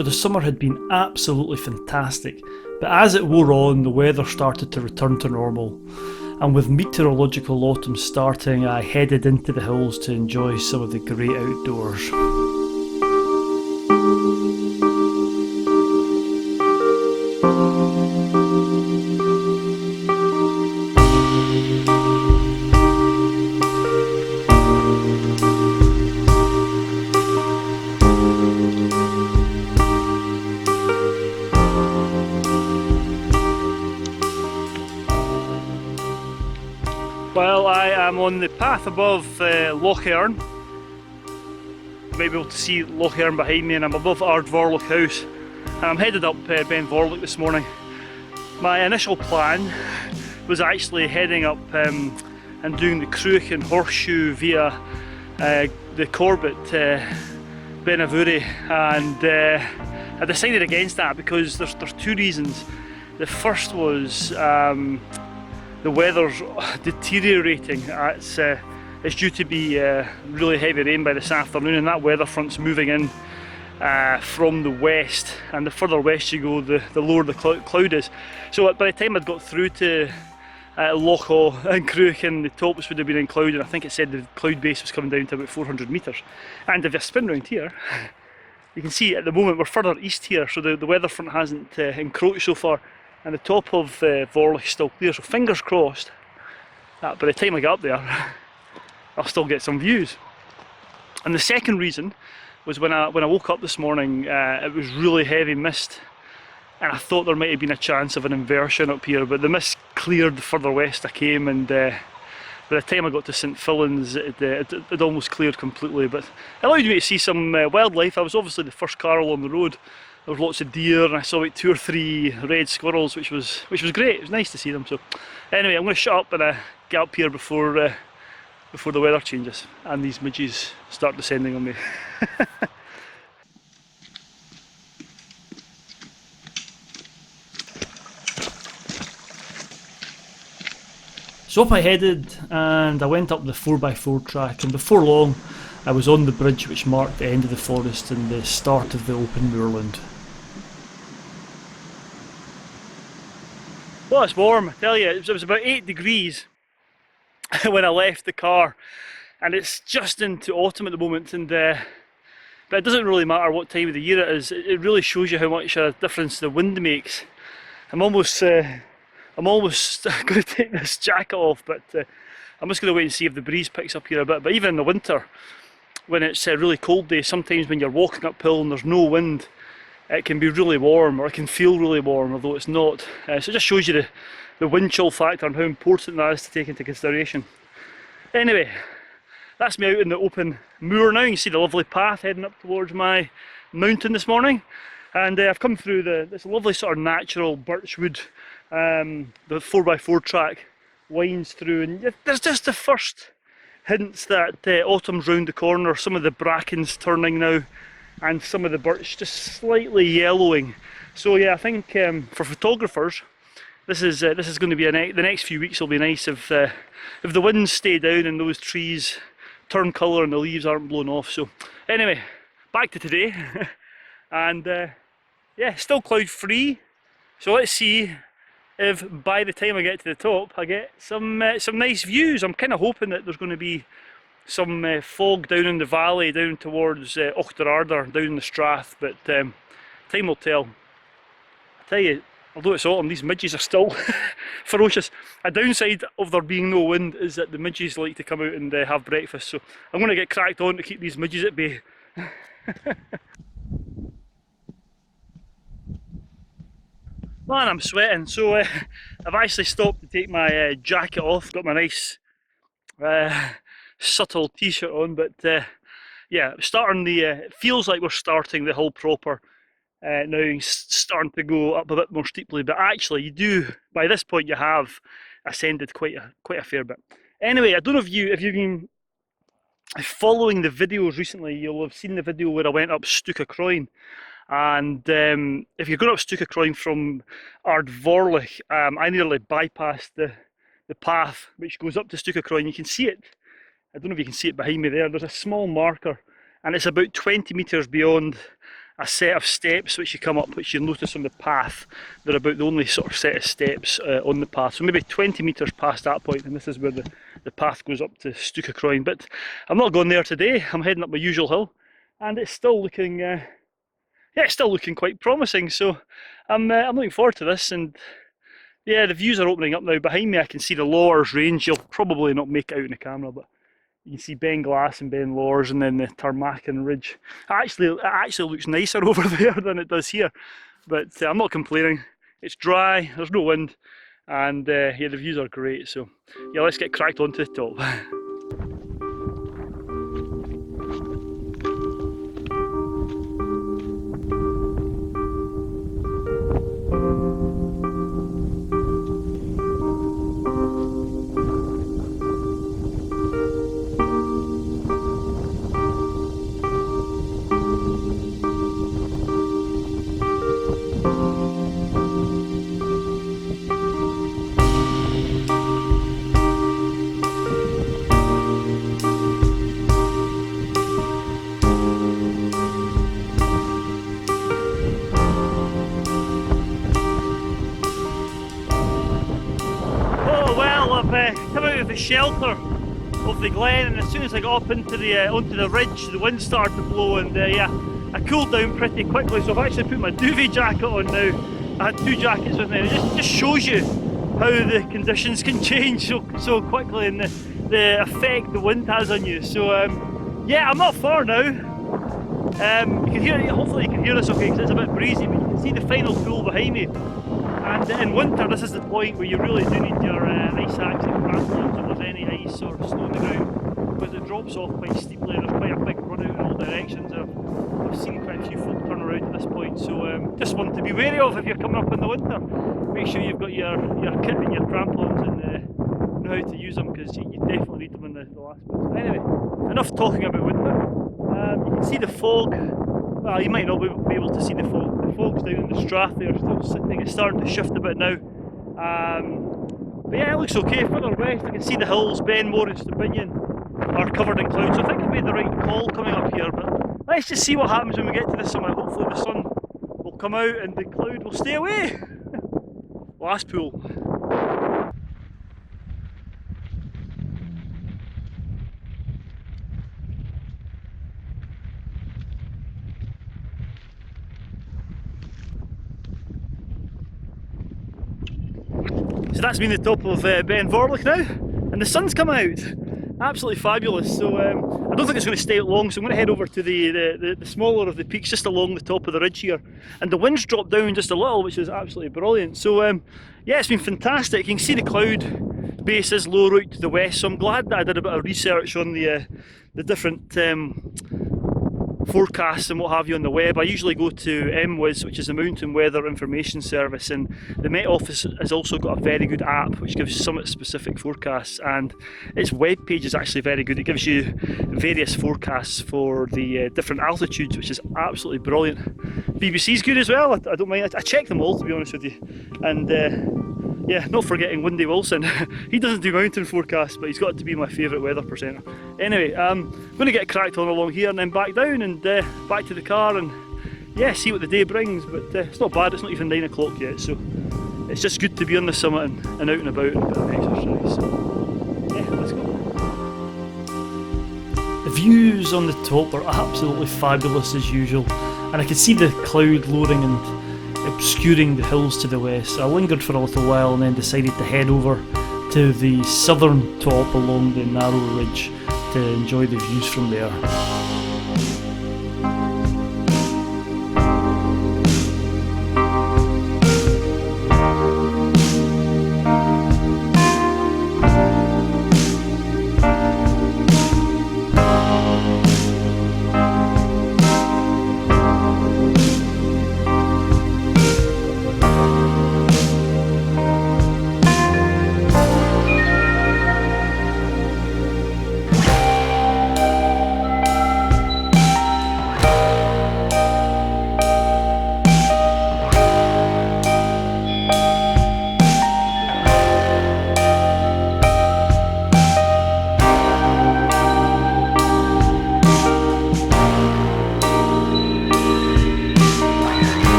So the summer had been absolutely fantastic, but as it wore on, the weather started to return to normal. And with meteorological autumn starting, I headed into the hills to enjoy some of the great outdoors. Well, I am on the path above Loch Earn. You might be able to see Loch Earn behind me, and I'm above Ardvorlich House. And I'm headed up Ben Vorlich this morning. My initial plan was actually heading up and doing the Cruachan Horseshoe via the Corbett Benavuri, and I decided against that because there's two reasons. The first was the weather's deteriorating. It's due to be really heavy rain by this afternoon, and that weather front's moving in from the west, and the further west you go, the lower the cloud is. So by the time I'd got through to Loch Awe and Cruachan, the tops would have been in cloud, and I think it said the cloud base was coming down to about 400 metres. And if you spin round here, you can see at the moment we're further east here, so the weather front hasn't encroached so far, and the top of Vorlich is still clear, so fingers crossed that by the time I get up there I'll still get some views. And the second reason was when I woke up this morning, it was really heavy mist, and I thought there might have been a chance of an inversion up here, but the mist cleared the further west I came, and by the time I got to St Fillan's it almost cleared completely, but it allowed me to see some wildlife. I was obviously the first Carol on the road. There was lots of deer, and I saw like 2 or 3 red squirrels, which was great. It was nice to see them. So anyway, I'm going to shut up and get up here before the weather changes and these midges start descending on me. So up I headed, and I went up the 4x4 track, and before long I was on the bridge which marked the end of the forest and the start of the open moorland. Well, it's warm, I tell you. It was about 8 degrees when I left the car, and it's just into autumn at the moment, and but it doesn't really matter what time of the year it is. It really shows you how much a difference the wind makes. I'm almost going to take this jacket off, but I'm just going to wait and see if the breeze picks up here a bit. But even in the winter, when it's a really cold day, sometimes when you're walking uphill and there's no wind, it can be really warm, or it can feel really warm, although it's not. So it just shows you the wind chill factor and how important that is to take into consideration. Anyway, that's me out in the open moor now. You can see the lovely path heading up towards my mountain this morning, and I've come through this lovely sort of natural birchwood. The 4x4 track winds through, and there's just the first hints that autumn's round the corner. Some of the brackens turning now, and some of the birch just slightly yellowing. So yeah, I think for photographers, this is going to be the next few weeks will be nice if the winds stay down and those trees turn colour and the leaves aren't blown off. So anyway, back to today, and yeah, still cloud free. So let's see if by the time I get to the top I get some nice views. I'm kind of hoping that there's going to be some fog down in the valley, down towards Auchterarder, down in the Strath, but time will tell. I tell you, although it's autumn, these midges are still ferocious. A downside of there being no wind is that the midges like to come out and have breakfast, so I'm going to get cracked on to keep these midges at bay. Man, I'm sweating. So I've actually stopped to take my jacket off. Got my nice subtle t-shirt on, but yeah, it feels like we're starting the hill proper now, starting to go up a bit more steeply, but actually you do, by this point you have ascended quite a fair bit. Anyway, I don't know if you've been following the videos recently. You'll have seen the video where I went up Stucacroin. And if you're going up Stucacroin from Ardvorlich, I nearly bypassed the path which goes up to Stucacroin. You can see it. I don't know if you can see it behind me there. There's a small marker, and it's about 20 metres beyond a set of steps which you come up, which you'll notice on the path. They're about the only sort of set of steps on the path. So maybe 20 metres past that point, and this is where the path goes up to Stúkakroin. But I'm not going there today. I'm heading up my usual hill, and it's still looking, yeah, it's still looking quite promising. So I'm looking forward to this, and yeah, the views are opening up now. Behind me, I can see the Lors Range. You'll probably not make it out in the camera, but you can see Ben Glass and Ben Lors, and then the Tarmacan Ridge. It actually looks nicer over there than it does here, but I'm not complaining. It's dry, there's no wind, and yeah, the views are great. So yeah, let's get cracked onto the top. Come out of the shelter of the glen, and as soon as I got up into onto the ridge, the wind started to blow, and yeah, I cooled down pretty quickly. So I've actually put my duvet jacket on now. I had 2 jackets with me, and it just shows you how the conditions can change so quickly, and the effect the wind has on you. So yeah, I'm not far now. You can hear it. Hopefully you can hear this okay, because it's a bit breezy, but you can see the final pool behind me. And in winter, this is the point where you really do need your ice axe and crampons if there's any ice or snow on the ground, because it drops off quite steeply. There's quite a big run out in all directions. I've seen quite a few folk turn around at this point, so just one to be wary of if you're coming up in the winter. Make sure you've got your kit and your crampons and know how to use them, because you definitely need them in the last bit. Anyway, enough talking about winter. You can see the fog. Well, you might not be able to see the fog. The fog's down in the Strath there, still sitting. It's starting to shift a bit now. But yeah, it looks okay. Further west, I can see the hills, Benmore and Stubinian, are covered in clouds. So I think I've made the right call coming up here. But let's just see what happens when we get to the summit. Hopefully the sun will come out and the cloud will stay away. Last pool. So that's been the top of Ben Vorlich now, and the sun's come out. Absolutely fabulous. So I don't think it's going to stay out long, so I'm going to head over to the smaller of the peaks just along the top of the ridge here. And the wind's dropped down just a little, which is absolutely brilliant. So yeah, it's been fantastic. You can see the cloud base is low right to the west, so I'm glad that I did a bit of research on the different forecasts and what have you on the web. I usually go to MWIS, which is the Mountain Weather Information Service, and the Met Office has also got a very good app which gives summit specific forecasts, and its web page is actually very good. It gives you various forecasts for the different altitudes, which is absolutely brilliant. BBC's good as well. I don't mind. I check them all, to be honest with you. And yeah, not forgetting Windy Wilson. He doesn't do mountain forecasts, but he's got to be my favourite weather presenter. Anyway, I'm going to get cracked on along here and then back down and back to the car and yeah, see what the day brings. But it's not bad, it's not even 9 o'clock yet, so it's just good to be on the summit and out and about and a bit of exercise. So yeah, let's go. The views on the top are absolutely fabulous as usual, and I can see the cloud lowering and obscuring the hills to the west. So I lingered for a little while and then decided to head over to the southern top along the narrow ridge to enjoy the views from there.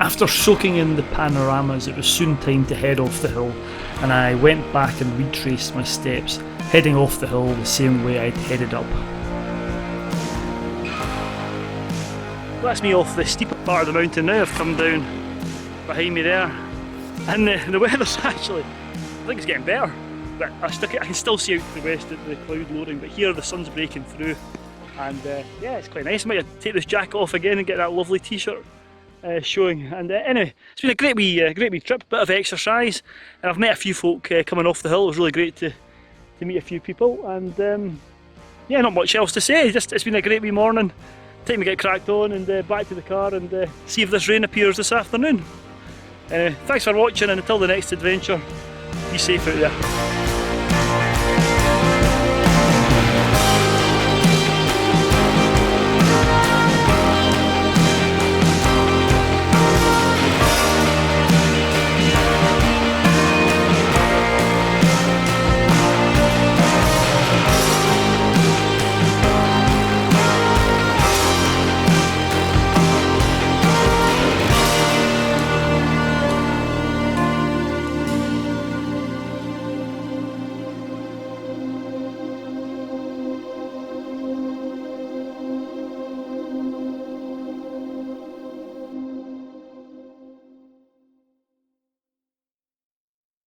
After soaking in the panoramas, it was soon time to head off the hill, and I went back and retraced my steps, heading off the hill the same way I'd headed up. That's me off the steeper part of the mountain now. I've come down behind me there, and the weather's actually, I think it's getting better, but I can still see out to the west at the cloud lowering, but here the sun's breaking through, and yeah, it's quite nice. I might take this jacket off again and get that lovely t-shirt showing. And anyway, it's been a great wee trip, bit of exercise, and I've met a few folk coming off the hill. It was really great to meet a few people, and yeah, not much else to say. Just it's been a great wee morning. Time to get cracked on and back to the car and see if this rain appears this afternoon. Thanks for watching, and until the next adventure, be safe out there.